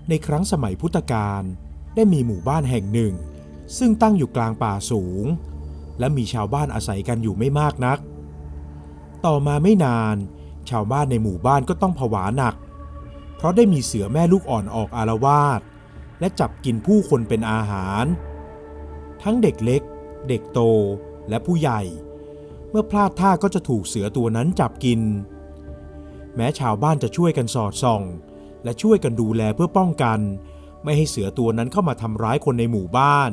ในครั้งสมัยพุทธกาลได้มีหมู่บ้านแห่งหนึ่งซึ่งตั้งอยู่กลางป่าสูงและมีชาวบ้านอาศัยกันอยู่ไม่มากนักต่อมาไม่นานชาวบ้านในหมู่บ้านก็ต้องผวาหนักเพราะได้มีเสือแม่ลูกอ่อนออกอาละวาดและจับกินผู้คนเป็นอาหารทั้งเด็กเล็กเด็กโตและผู้ใหญ่เมื่อพลาดท่าก็จะถูกเสือตัวนั้นจับกินแม้ชาวบ้านจะช่วยกันสอดส่องและช่วยกันดูแลเพื่อป้องกันไม่ให้เสือตัวนั้นเข้ามาทำร้ายคนในหมู่บ้าน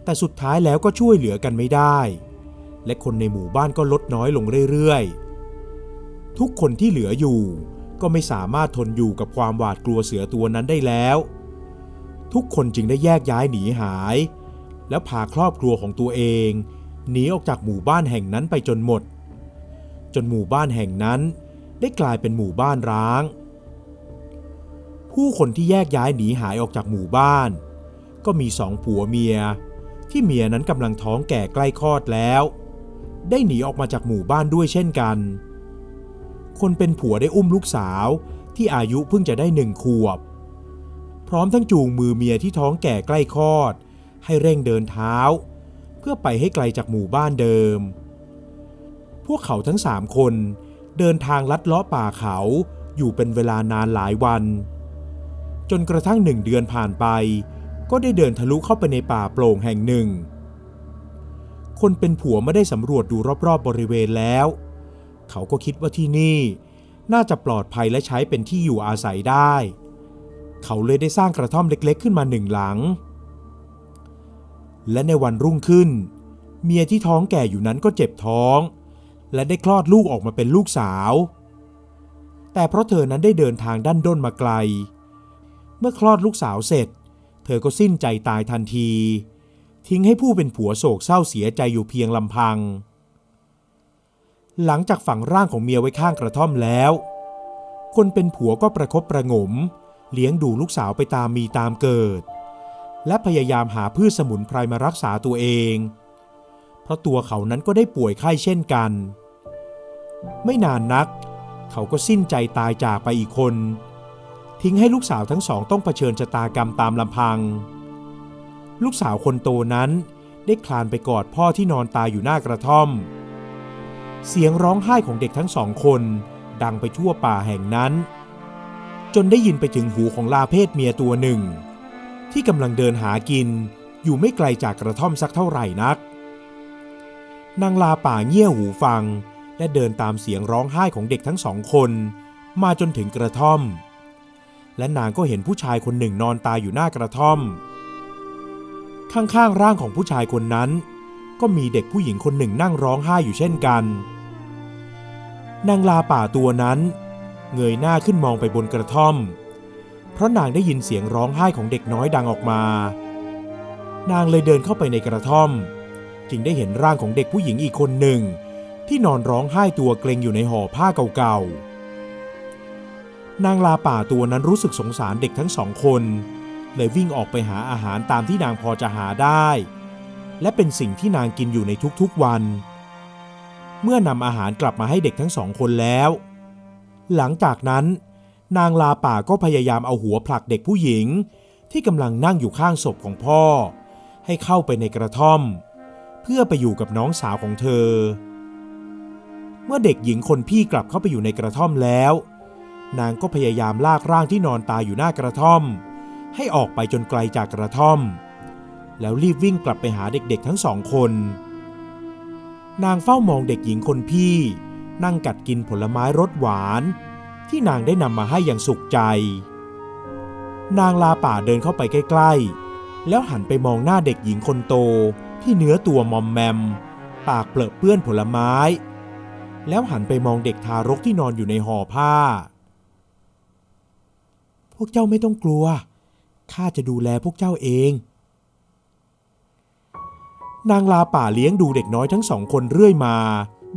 แต่สุดท้ายแล้วก็ช่วยเหลือกันไม่ได้และคนในหมู่บ้านก็ลดน้อยลงเรื่อยๆทุกคนที่เหลืออยู่ก็ไม่สามารถทนอยู่กับความหวาดกลัวเสือตัวนั้นได้แล้วทุกคนจึงได้แยกย้ายหนีหายแล้วพาครอบครัวของตัวเองหนีออกจากหมู่บ้านแห่งนั้นไปจนหมดจนหมู่บ้านแห่งนั้นได้กลายเป็นหมู่บ้านร้างผู้คนที่แยกย้ายหนีหายออกจากหมู่บ้านก็มีสองผัวเมียที่เมียนั้นกำลังท้องแก่ใกล้คลอดแล้วได้หนีออกมาจากหมู่บ้านด้วยเช่นกันคนเป็นผัวได้อุ้มลูกสาวที่อายุเพิ่งจะได้1 ขวบพร้อมทั้งจูงมือเมียที่ท้องแก่ใกล้คลอดให้เร่งเดินเท้าเพื่อไปให้ไกลจากหมู่บ้านเดิมพวกเขาทั้ง3 คนเดินทางลัดเลาะป่าเขาอยู่เป็นเวลานานหลายวันจนกระทั่ง1 เดือนผ่านไปก็ได้เดินทะลุเข้าไปในป่าโปร่งแห่งหนึ่งคนเป็นผัวไม่ได้สำรวจดูรอบๆบริเวณแล้วเขาก็คิดว่าที่นี่น่าจะปลอดภัยและใช้เป็นที่อยู่อาศัยได้เขาเลยได้สร้างกระท่อมเล็กๆขึ้นมา1 หลังและในวันรุ่งขึ้นเมียที่ท้องแก่อยู่นั้นก็เจ็บท้องและได้คลอดลูกออกมาเป็นลูกสาวแต่เพราะเธอนั้นได้เดินทางดั้นด้นมาไกลเมื่อคลอดลูกสาวเสร็จเธอก็สิ้นใจตายทันทีทิ้งให้ผู้เป็นผัวโศกเศร้าเสียใจอยู่เพียงลำพังหลังจากฝังร่างของเมียไว้ข้างกระท่อมแล้วคนเป็นผัวก็ประคบประหงมเลี้ยงดูลูกสาวไปตามมีตามเกิดและพยายามหาพืชสมุนไพรมารักษาตัวเองเพราะตัวเขานั้นก็ได้ป่วยไข้เช่นกันไม่นานนักเขาก็สิ้นใจตายจากไปอีกคนทิ้งให้ลูกสาวทั้งสองต้องเผชิญชะตากรรมตามลำพังลูกสาวคนโตนั้นได้คลานไปกอดพ่อที่นอนตายอยู่หน้ากระท่อมเสียงร้องไห้ของเด็กทั้ง2 คนดังไปทั่วป่าแห่งนั้นจนได้ยินไปถึงหูของลาเพศเมียตัวหนึ่งที่กำลังเดินหากินอยู่ไม่ไกลจากกระท่อมสักเท่าไหร่นักนางลาป่าเงี่ยหูฟังและเดินตามเสียงร้องไห้ของเด็กทั้ง2 คนมาจนถึงกระท่อมและนางก็เห็นผู้ชายคนหนึ่งนอนตายอยู่หน้ากระท่อมข้างๆร่างของผู้ชายคนนั้นก็มีเด็กผู้หญิงคนหนึ่งนั่งร้องไห้อยู่เช่นกันนางลาป่าตัวนั้นเงยหน้าขึ้นมองไปบนกระท่อมเพราะนางได้ยินเสียงร้องไห้ของเด็กน้อยดังออกมานางเลยเดินเข้าไปในกระท่อมจึงได้เห็นร่างของเด็กผู้หญิงอีกคนหนึ่งที่นอนร้องไห้ตัวเกร็งอยู่ในห่อผ้าเก่าๆนางลาป่าตัวนั้นรู้สึกสงสารเด็กทั้ง2 คนเลยวิ่งออกไปหาอาหารตามที่นางพอจะหาได้และเป็นสิ่งที่นางกินอยู่ในทุกๆวันเมื่อนำอาหารกลับมาให้เด็กทั้ง2 คนแล้วหลังจากนั้นนางลาป่าก็พยายามเอาหัวผลักเด็กผู้หญิงที่กำลังนั่งอยู่ข้างศพของพ่อให้เข้าไปในกระท่อมเพื่อไปอยู่กับน้องสาวของเธอเมื่อเด็กหญิงคนพี่กลับเข้าไปอยู่ในกระท่อมแล้วนางก็พยายามลากร่างที่นอนตายอยู่หน้ากระท่อมให้ออกไปจนไกลจากกระท่อมแล้วรีบวิ่งกลับไปหาเด็กๆทั้ง2 คนนางเฝ้ามองเด็กหญิงคนพี่นั่งกัดกินผลไม้รสหวานที่นางได้นำมาให้อย่างสุขใจนางลาป่าเดินเข้าไปใกล้ๆแล้วหันไปมองหน้าเด็กหญิงคนโตที่เนื้อตัวมอมแมมปากเปรอะเปื้อนผลไม้แล้วหันไปมองเด็กทารกที่นอนอยู่ในห่อผ้าพวกเจ้าไม่ต้องกลัวข้าจะดูแลพวกเจ้าเองนางลาป่าเลี้ยงดูเด็กน้อยทั้ง2 คนเรื่อยมา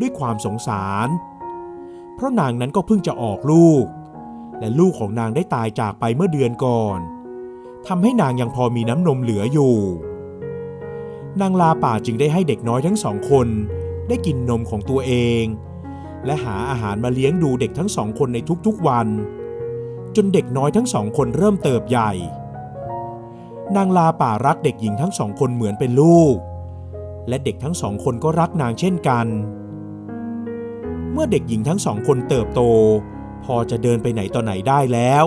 ด้วยความสงสารเพราะนางนั้นก็เพิ่งจะออกลูกและลูกของนางได้ตายจากไปเมื่อเดือนก่อนทำให้นางยังพอมีน้ำนมเหลืออยู่นางลาป่าจึงได้ให้เด็กน้อยทั้ง2 คนได้กินนมของตัวเองและหาอาหารมาเลี้ยงดูเด็กทั้ง2 คนในทุกๆวัน จนเด็กน้อยทั้ง2 คนเริ่มเติบใหญ่นางลาป่ารักเด็กหญิงทั้ง2 คนเหมือนเป็นลูกและเด็กทั้ง2 คนก็รักนางเช่นกันเมื่อเด็กหญิงทั้ง2 คนเติบโตพอจะเดินไปไหนต่อไหนได้แล้ว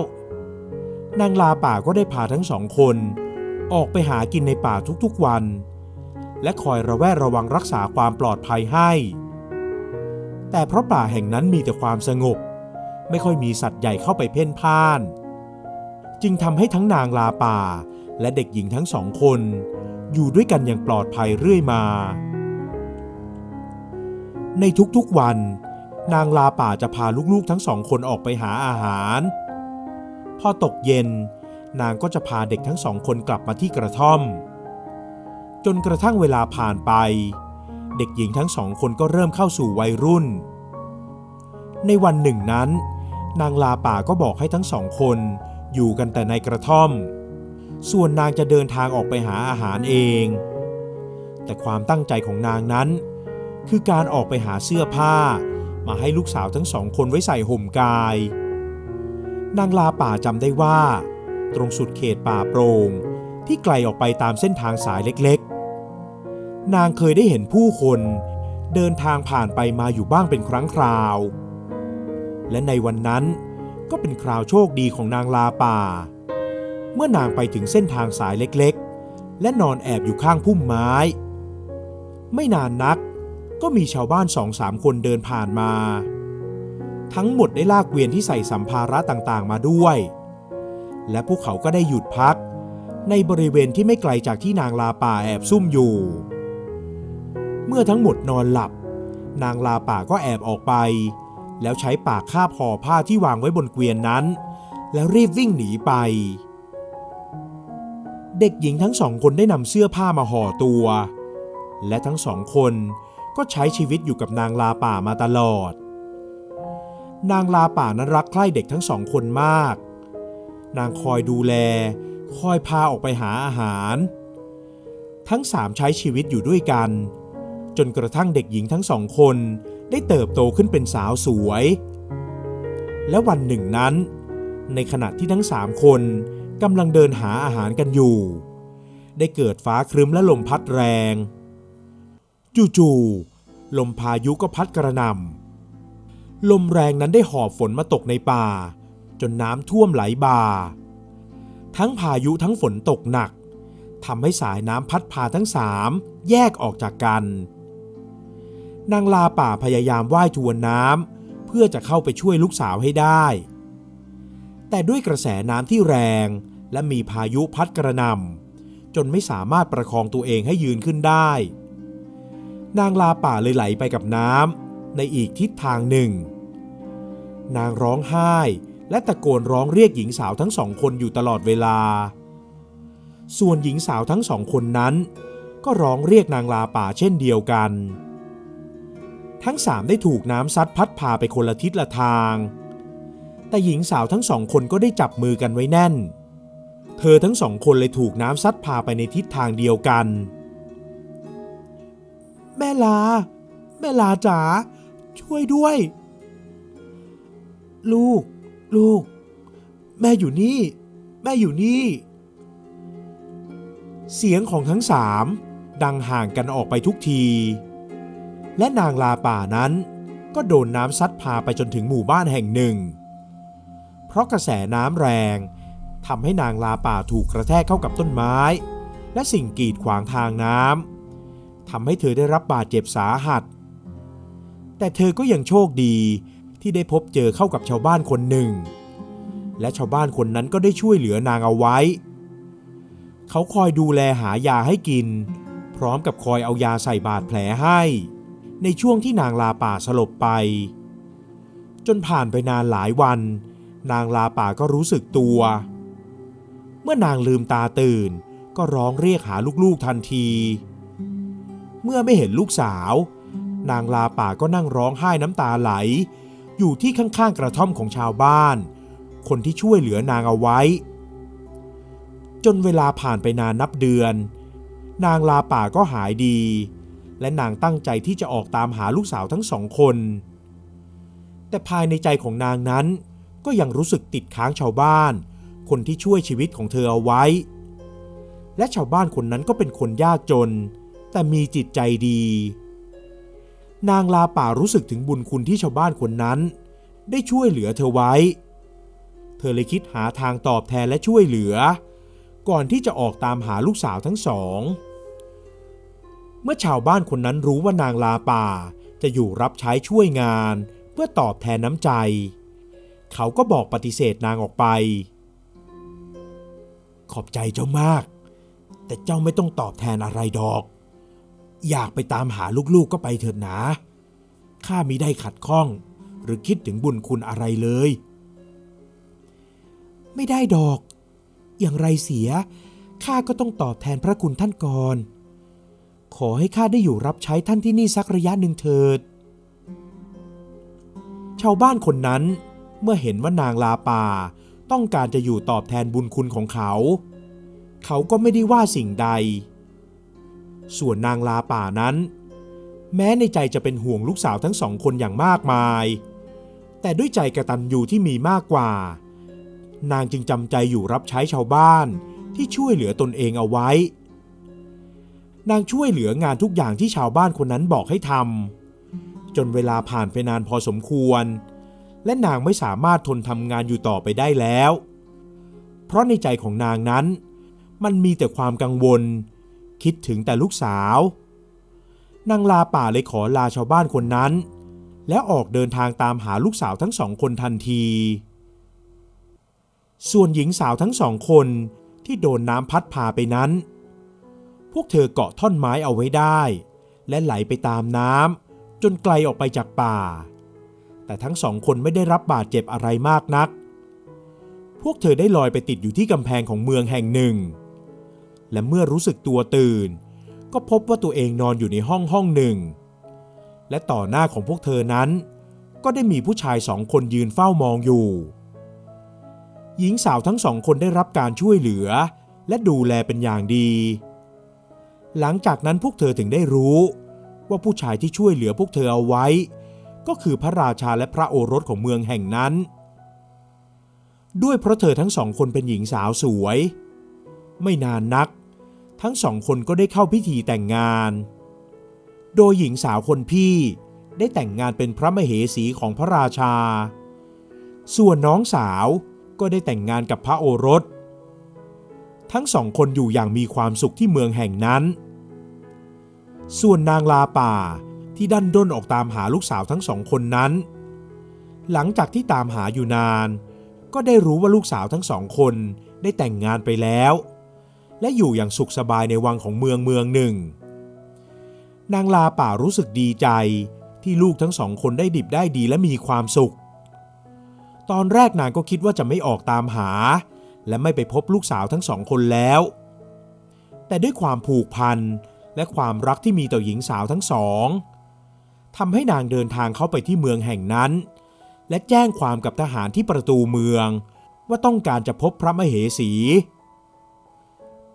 นางลาป่าก็ได้พาทั้ง2 คนออกไปหากินในป่าทุกๆวันและคอยระแวดระวังรักษาความปลอดภัยให้แต่เพราะป่าแห่งนั้นมีแต่ความสงบไม่ค่อยมีสัตว์ใหญ่เข้าไปเพ่นพ่านจึงทำให้ทั้งนางลาป่าและเด็กหญิงทั้ง2 คนอยู่ด้วยกันอย่างปลอดภัยเรื่อยมาในทุกๆวันนางลาป่าจะพาลูกๆทั้ง2 คนออกไปหาอาหารพอตกเย็นนางก็จะพาเด็กทั้ง2 คนกลับมาที่กระท่อมจนกระทั่งเวลาผ่านไปเด็กหญิงทั้ง2 คนก็เริ่มเข้าสู่วัยรุ่นในวันหนึ่งนั้นนางลาป่าก็บอกให้ทั้ง2 คนอยู่กันแต่ในกระท่อมส่วนนางจะเดินทางออกไปหาอาหารเองแต่ความตั้งใจของนางนั้นคือการออกไปหาเสื้อผ้ามาให้ลูกสาวทั้ง2 คนไว้ใส่ห่มกายนางลาป่าจำได้ว่าตรงสุดเขตป่าโปร่งที่ไกลออกไปตามเส้นทางสายเล็กๆนางเคยได้เห็นผู้คนเดินทางผ่านไปมาอยู่บ้างเป็นครั้งคราวและในวันนั้นก็เป็นคราวโชคดีของนางลาป่าเมื่อนางไปถึงเส้นทางสายเล็กๆและนอนแอบอยู่ข้างพุ่มไม้ไม่นานนักก็มีชาวบ้าน 2-3 คนเดินผ่านมาทั้งหมดได้ลากเกวียนที่ใส่สัมภาระต่างๆมาด้วยและพวกเขาก็ได้หยุดพักในบริเวณที่ไม่ไกลจากที่นางลาป่าแอบซุ่มอยู่เมื่อทั้งหมดนอนหลับนางลาป่าก็แอบออกไปแล้วใช้ปากคาบห่อผ้าที่วางไว้บนเกวียนนั้นแล้วรีบวิ่งหนีไปเด็กหญิงทั้ง2 คนได้นำเสื้อผ้ามาห่อตัวและทั้ง2 คนก็ใช้ชีวิตอยู่กับนางลาป่ามาตลอดนางลาป่านั้นรักใคร่เด็กทั้ง2 คนมากนางคอยดูแลคอยพาออกไปหาอาหารทั้ง3ใช้ชีวิตอยู่ด้วยกันจนกระทั่งเด็กหญิงทั้ง2 คนได้เติบโตขึ้นเป็นสาวสวยและวันหนึ่งนั้นในขณะที่ทั้ง3 คนกำลังเดินหาอาหารกันอยู่ได้เกิดฟ้าครึ้มและลมพัดแรงจู่ๆลมพายุก็พัดกระหน่ำลมแรงนั้นได้หอบฝนมาตกในป่าจนน้ำท่วมไหลบ่าทั้งพายุทั้งฝนตกหนักทำให้สายน้ำพัดพาทั้ง3แยกออกจากกันนางลาป่าพยายามว่ายทวนน้ำเพื่อจะเข้าไปช่วยลูกสาวให้ได้แต่ด้วยกระแสน้ำที่แรงและมีพายุพัดกระหน่ำจนไม่สามารถประคองตัวเองให้ยืนขึ้นได้นางลาป่าเลยไหลไปกับน้ำในอีกทิศทางหนึ่งนางร้องไห้และตะโกนร้องเรียกหญิงสาวทั้ง2 คนอยู่ตลอดเวลาส่วนหญิงสาวทั้ง2 คนนั้นก็ร้องเรียกนางลาป่าเช่นเดียวกันทั้ง3ได้ถูกน้ำซัดพัดพาไปคนละทิศละทางแต่หญิงสาวทั้ง2 คนก็ได้จับมือกันไว้แน่นเธอทั้ง2 คนเลยถูกน้ำซัดพาไปในทิศทางเดียวกันแม่ลาจ๋าช่วยด้วยลูกแม่อยู่นี่เสียงของทั้ง3ดังห่างกันออกไปทุกทีและนางลาป่านั้นก็โดนน้ำซัดพาไปจนถึงหมู่บ้านแห่งหนึ่งเพราะกระแสน้ำแรงทำให้นางลาป่าถูกกระแทกเข้ากับต้นไม้และสิ่งกีดขวางทางน้ำทำให้เธอได้รับบาดเจ็บสาหัสแต่เธอก็ยังโชคดีที่ได้พบเจอเข้ากับชาวบ้านคนหนึ่งและชาวบ้านคนนั้นก็ได้ช่วยเหลือนางเอาไว้เขาคอยดูแลหายาให้กินพร้อมกับคอยเอายาใส่บาดแผลให้ในช่วงที่นางลาป่าสลบไปจนผ่านไปนานหลายวันนางลาป่าก็รู้สึกตัวเมื่อนางลืมตาตื่นก็ร้องเรียกหาลูกๆทันทีเมื่อไม่เห็นลูกสาวนางลาป่าก็นั่งร้องไห้น้ำตาไหลอยู่ที่ข้างๆกระท่อมของชาวบ้านคนที่ช่วยเหลือนางเอาไว้จนเวลาผ่านไปนานนับเดือนนางลาป่าก็หายดีและนางตั้งใจที่จะออกตามหาลูกสาวทั้ง2 คนแต่ภายในใจของนางนั้นก็ ก็ยังรู้สึกติดค้างชาวบ้านคนที่ช่วยชีวิตของเธอเอาไว้และชาวบ้านคนนั้นก็เป็นคนยากจนแต่มีจิตใจดีนางลาป่ารู้สึกถึงบุญคุณที่ชาวบ้านคนนั้นได้ช่วยเหลือเธอไว้เธอเลยคิดหาทางตอบแทนและช่วยเหลือก่อนที่จะออกตามหาลูกสาวทั้งสองเมื่อชาวบ้านคนนั้นรู้ว่านางลาป่าจะอยู่รับใช้ช่วยงานเพื่อตอบแทนน้ำใจเขาก็บอกปฏิเสธนางออกไปขอบใจเจ้ามากแต่เจ้าไม่ต้องตอบแทนอะไรดอกอยากไปตามหาลูกๆก็ไปเถิดนะข้ามิได้ขัดข้องหรือคิดถึงบุญคุณอะไรเลยไม่ได้ดอกอย่างไรเสียข้าก็ต้องตอบแทนพระคุณท่านก่อนขอให้ข้าได้อยู่รับใช้ท่านที่นี่สักระยะหนึ่งเถิดชาวบ้านคนนั้นเมื่อเห็นว่านางลาป่าต้องการจะอยู่ตอบแทนบุญคุณของเขาก็ไม่ได้ว่าสิ่งใดส่วนนางลาป่านั้นแม้ในใจจะเป็นห่วงลูกสาวทั้งสองคนอย่างมากมายแต่ด้วยใจกตัญญูที่มีมากกว่านางจึงจำใจอยู่รับใช้ชาวบ้านที่ช่วยเหลือตนเองเอาไว้นางช่วยเหลืองานทุกอย่างที่ชาวบ้านคนนั้นบอกให้ทำจนเวลาผ่านไปนานพอสมควรและนางไม่สามารถทนทำงานอยู่ต่อไปได้แล้วเพราะในใจของนางนั้นมันมีแต่ความกังวลคิดถึงแต่ลูกสาวนางลาป่าเลยขอลาชาวบ้านคนนั้นแล้วออกเดินทางตามหาลูกสาวทั้งสองคนทันทีส่วนหญิงสาวทั้งสองคนที่โดนน้ำพัดพาไปนั้นพวกเธอเกาะท่อนไม้เอาไว้ได้และไหลไปตามน้ำจนไกลออกไปจากป่าแต่ทั้งสองคนไม่ได้รับบาดเจ็บอะไรมากนักพวกเธอได้ลอยไปติดอยู่ที่กำแพงของเมืองแห่งหนึ่งและเมื่อรู้สึกตัวตื่นก็พบว่าตัวเองนอนอยู่ในห้องหนึ่งและต่อหน้าของพวกเธอนั้นก็ได้มีผู้ชายสองคนยืนเฝ้ามองอยู่หญิงสาวทั้งสองคนได้รับการช่วยเหลือและดูแลเป็นอย่างดีหลังจากนั้นพวกเธอถึงได้รู้ว่าผู้ชายที่ช่วยเหลือพวกเธอเอาไว้ก็คือพระราชาและพระโอรสของเมืองแห่งนั้นด้วยเพราะเธอทั้งสองคนเป็นหญิงสาวสวยไม่นานนักทั้งสองคนก็ได้เข้าพิธีแต่งงานโดยหญิงสาวคนพี่ได้แต่งงานเป็นพระมเหสีของพระราชาส่วนน้องสาวก็ได้แต่งงานกับพระโอรสทั้งสองคนอยู่อย่างมีความสุขที่เมืองแห่งนั้นส่วนนางลาป่าที่ดันด้นออกตามหาลูกสาวทั้งสองคนนั้นหลังจากที่ตามหาอยู่นานก็ได้รู้ว่าลูกสาวทั้งสองคนได้แต่งงานไปแล้วและอยู่อย่างสุขสบายในวังของเมืองหนึ่งนางลาป่ารู้สึกดีใจที่ลูกทั้งสองคนได้ดิบได้ดีและมีความสุขตอนแรกนางก็คิดว่าจะไม่ออกตามหาและไม่ไปพบลูกสาวทั้งสองคนแล้วแต่ด้วยความผูกพันและความรักที่มีต่อหญิงสาวทั้งสองทำให้นางเดินทางเข้าไปที่เมืองแห่งนั้นและแจ้งความกับทหารที่ประตูเมืองว่าต้องการจะพบพระมเหสี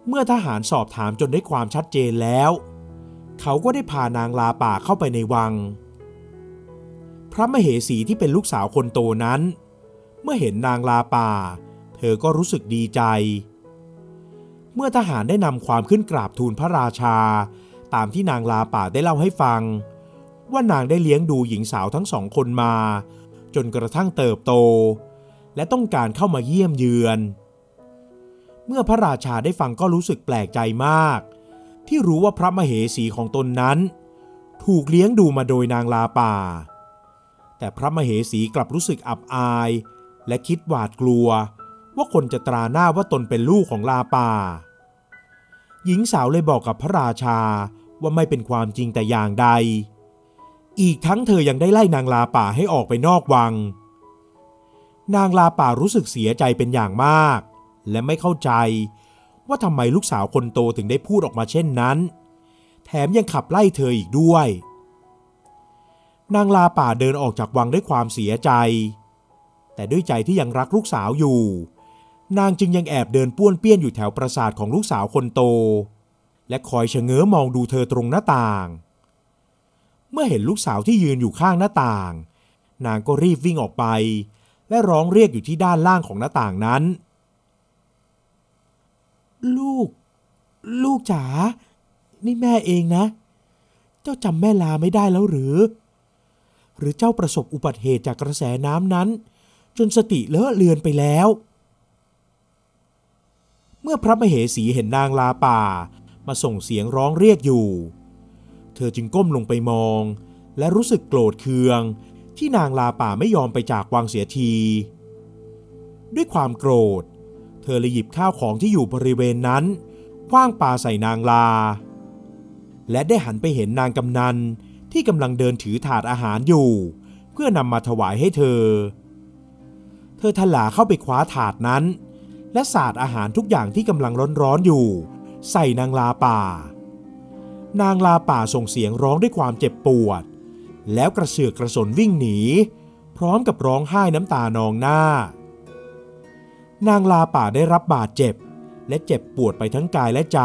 เมื่อทหารสอบถามจนได้ความชัดเจนแล้วเขาก็ได้พานางลาป่าเข้าไปในวังพระมเหสีที่เป็นลูกสาวคนโตนั้นเมื่อเห็นนางลาป่าเธอก็รู้สึกดีใจเมื่อทหารได้นำความขึ้นกราบทูลพระราชาตามที่นางลาป่าได้เล่าให้ฟังว่านางได้เลี้ยงดูหญิงสาวทั้งสองคนมาจนกระทั่งเติบโตและต้องการเข้ามาเยี่ยมเยือนเมื่อพระราชาได้ฟังก็รู้สึกแปลกใจมากที่รู้ว่าพระมเหสีของตนนั้นถูกเลี้ยงดูมาโดยนางลาป่าแต่พระมเหสีกลับรู้สึกอับอายและคิดหวาดกลัวว่าคนจะตราหน้าว่าตนเป็นลูกของลาป่าหญิงสาวเลยบอกกับพระราชาว่าไม่เป็นความจริงแต่อย่างใดอีกทั้งเธอยังได้ไล่นางลาป่าให้ออกไปนอกวังนางลาป่ารู้สึกเสียใจเป็นอย่างมากและไม่เข้าใจว่าทำไมลูกสาวคนโตถึงได้พูดออกมาเช่นนั้นแถมยังขับไล่เธออีกด้วยนางลาป่าเดินออกจากวังด้วยความเสียใจแต่ด้วยใจที่ยังรักลูกสาวอยู่นางจึงยังแอบเดินป้วนเปี้ยนอยู่แถวปราสาทของลูกสาวคนโตและคอยชะเง้อมองดูเธอตรงหน้าต่างเมื่อเห็นลูกสาวที่ยืนอยู่ข้างหน้าต่างนางก็รีบวิ่งออกไป และร้องเรียกอยู่ที่ด้านล่างของหน้าต่างนั้นลูกจ๋านี่แม่เองนะเจ้าจำแม่ลาไม่ได้แล้วหรือเจ้าประสบอุบัติเหตุจากกระแสน้ำนั้นจนสติเลอะเลือนไปแล้วเมื่อพระมเหสีเห็นนางลาป่ามาส่งเสียงร้องเรียกอยู่เธอจึงก้มลงไปมองและรู้สึกโกรธเคืองที่นางลาป่าไม่ยอมไปจากวังเสียทีด้วยความโกรธเธอเลยหยิบข้าวของที่อยู่บริเวณนั้นขว้างปาใส่นางลาและได้หันไปเห็นนางกำนันที่กำลังเดินถือถาดอาหารอยู่เพื่อนำมาถวายให้เธอถลาเข้าไปคว้าถาดนั้นและสาดอาหารทุกอย่างที่กำลังร้อนๆอยู่ใส่นางลาป่านางลาป่าส่งเสียงร้องด้วยความเจ็บปวดแล้วกระเสือกกระสนวิ่งหนีพร้อมกับร้องไห้น้ำตานองหน้านางลาป่าได้รับบาดเจ็บและเจ็บปวดไปทั้งกายและใจ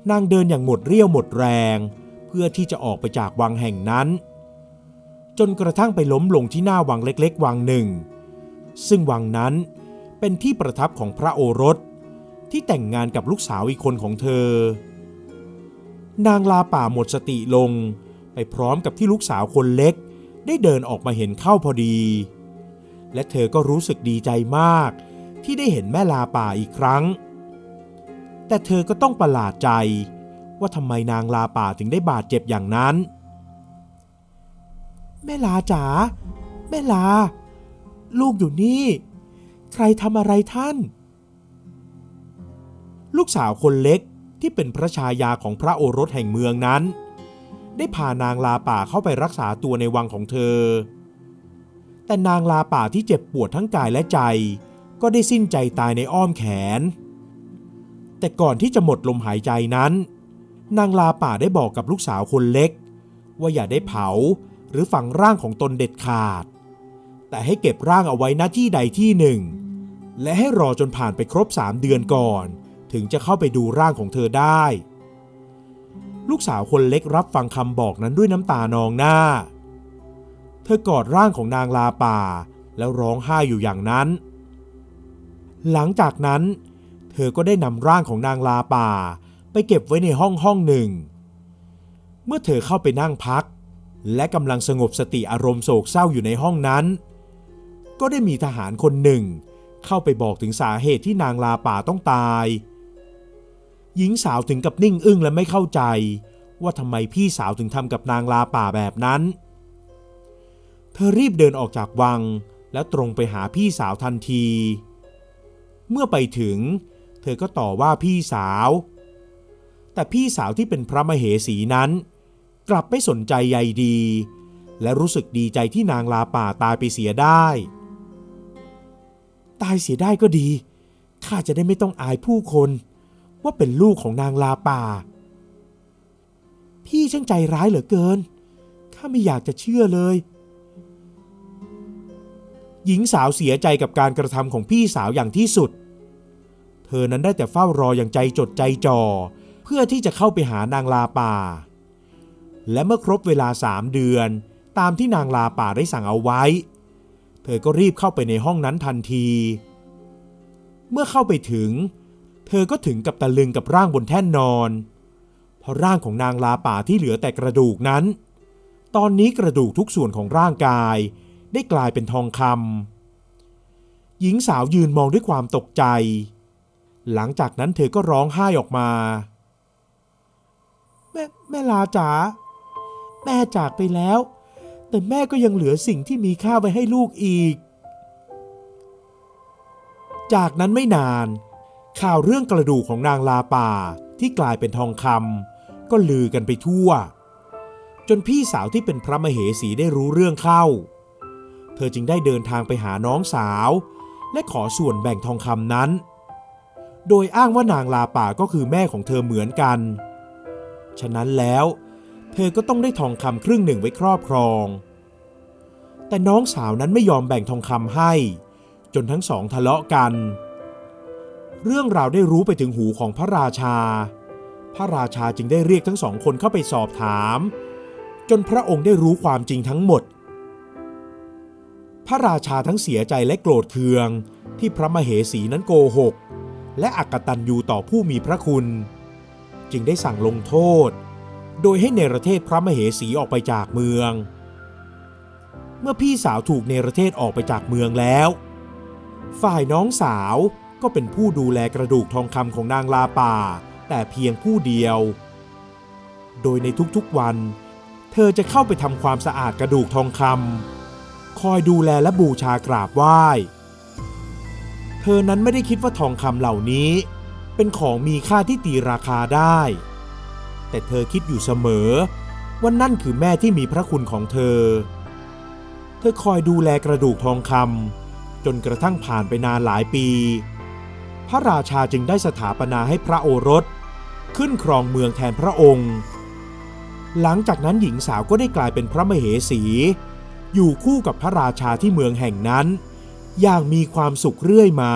นางเดินอย่างหมดเรี่ยวหมดแรงเพื่อที่จะออกไปจากวังแห่งนั้นจนกระทั่งไปล้มลงที่หน้าวังเล็กๆวังหนึ่งซึ่งวังนั้นเป็นที่ประทับของพระโอรสที่แต่งงานกับลูกสาวอีกคนของเธอนางลาป่าหมดสติลงไปพร้อมกับที่ลูกสาวคนเล็กได้เดินออกมาเห็นเข้าพอดีและเธอก็รู้สึกดีใจมากที่ได้เห็นแม่ลาป่าอีกครั้งแต่เธอก็ต้องประหลาดใจว่าทำไมนางลาป่าถึงได้บาดเจ็บอย่างนั้นแม่ลาจ๋าแม่ลาลูกอยู่นี่ใครทำอะไรท่านลูกสาวคนเล็กที่เป็นพระชายาของพระโอรสแห่งเมืองนั้นได้พานางลาป่าเข้าไปรักษาตัวในวังของเธอแต่นางลาป่าที่เจ็บปวดทั้งกายและใจก็ได้สิ้นใจตายในอ้อมแขนแต่ก่อนที่จะหมดลมหายใจนั้นนางลาป่าได้บอกกับลูกสาวคนเล็กว่าอย่าได้เผาหรือฝังร่างของตนเด็ดขาดแต่ให้เก็บร่างเอาไว้ณที่ใดที่หนึ่งและให้รอจนผ่านไปครบ3 เดือนก่อนถึงจะเข้าไปดูร่างของเธอได้ลูกสาวคนเล็กรับฟังคำบอกนั้นด้วยน้ำตานองหน้าเธอกอดร่างของนางลาป่าแล้วร้องไห้อยู่อย่างนั้นหลังจากนั้นเธอก็ได้นำร่างของนางลาป่าไปเก็บไว้ในห้องหนึ่งเมื่อเธอเข้าไปนั่งพักและกำลังสงบสติอารมณ์โศกเศร้าอยู่ในห้องนั้นก็ได้มีทหารคนหนึ่งเข้าไปบอกถึงสาเหตุที่นางลาป่าต้องตายหญิงสาวถึงกับนิ่งอึ้งและไม่เข้าใจว่าทำไมพี่สาวถึงทำกับนางลาป่าแบบนั้นเธอรีบเดินออกจากวังแล้วตรงไปหาพี่สาวทันทีเมื่อไปถึงเธอก็ต่อว่าพี่สาวแต่พี่สาวที่เป็นพระมเหสีนั้นกลับไม่สนใจใยดีและรู้สึกดีใจที่นางลาป่าตายไปเสียได้ตายเสียได้ก็ดีข้าจะได้ไม่ต้องอายผู้คนว่าเป็นลูกของนางลาป่าพี่ช่างใจร้ายเหลือเกินข้าไม่อยากจะเชื่อเลยหญิงสาวเสียใจกับการกระทำของพี่สาวอย่างที่สุดเธอนั้นได้แต่เฝ้ารออย่างใจจดใจจ่อเพื่อที่จะเข้าไปหานางลาป่าและเมื่อครบเวลา3 เดือนตามที่นางลาป่าได้สั่งเอาไว้เธอก็รีบเข้าไปในห้องนั้นทันทีเมื่อเข้าไปถึงเธอก็ถึงกับตะลึงกับร่างบนแท่นนอนเพราะร่างของนางลาป่าที่เหลือแต่กระดูกนั้นตอนนี้กระดูกทุกส่วนของร่างกายได้กลายเป็นทองคำหญิงสาวยืนมองด้วยความตกใจหลังจากนั้นเธอก็ร้องไห้ออกมาแม่ลาจ๋าแม่จากไปแล้วแต่แม่ก็ยังเหลือสิ่งที่มีค่าไว้ให้ลูกอีกจากนั้นไม่นานข่าวเรื่องกระดูกของนางลาป่าที่กลายเป็นทองคำก็ลือกันไปทั่วจนพี่สาวที่เป็นพระมเหสีได้รู้เรื่องเข้าเธอจึงได้เดินทางไปหาน้องสาวและขอส่วนแบ่งทองคำนั้นโดยอ้างว่านางลาป่าก็คือแม่ของเธอเหมือนกันฉะนั้นแล้วเธอก็ต้องได้ทองคำ1/2ไว้ครอบครองแต่น้องสาวนั้นไม่ยอมแบ่งทองคำให้จนทั้งสองทะเลาะกันเรื่องราวได้รู้ไปถึงหูของพระราชาจึงได้เรียกทั้ง2 คนเข้าไปสอบถามจนพระองค์ได้รู้ความจริงทั้งหมด พระราชาทั้งเสียใจและโกรธเคืองที่พระมเหสีนั้นโกหกและอกตัญญูต่อผู้มีพระคุณจึงได้สั่งลงโทษโดยให้เนรเทศพระมเหสีออกไปจากเมืองเมื่อพี่สาวถูกเนรเทศออกไปจากเมืองแล้วฝ่ายน้องสาวก็เป็นผู้ดูแลกระดูกทองคำของนางลาป่าแต่เพียงผู้เดียวโดยในทุกๆวันเธอจะเข้าไปทำความสะอาดกระดูกทองคำคอยดูแลและบูชากราบไหว้เธอนั้นไม่ได้คิดว่าทองคำเหล่านี้เป็นของมีค่าที่ตีราคาได้แต่เธอคิดอยู่เสมอว่านั่นคือแม่ที่มีพระคุณของเธอคอยดูแลกระดูกทองคำจนกระทั่งผ่านไปนานหลายปีพระราชาจึงได้สถาปนาให้พระโอรสขึ้นครองเมืองแทนพระองค์หลังจากนั้นหญิงสาวก็ได้กลายเป็นพระมเหสีอยู่คู่กับพระราชาที่เมืองแห่งนั้นอย่างมีความสุขเรื่อยมา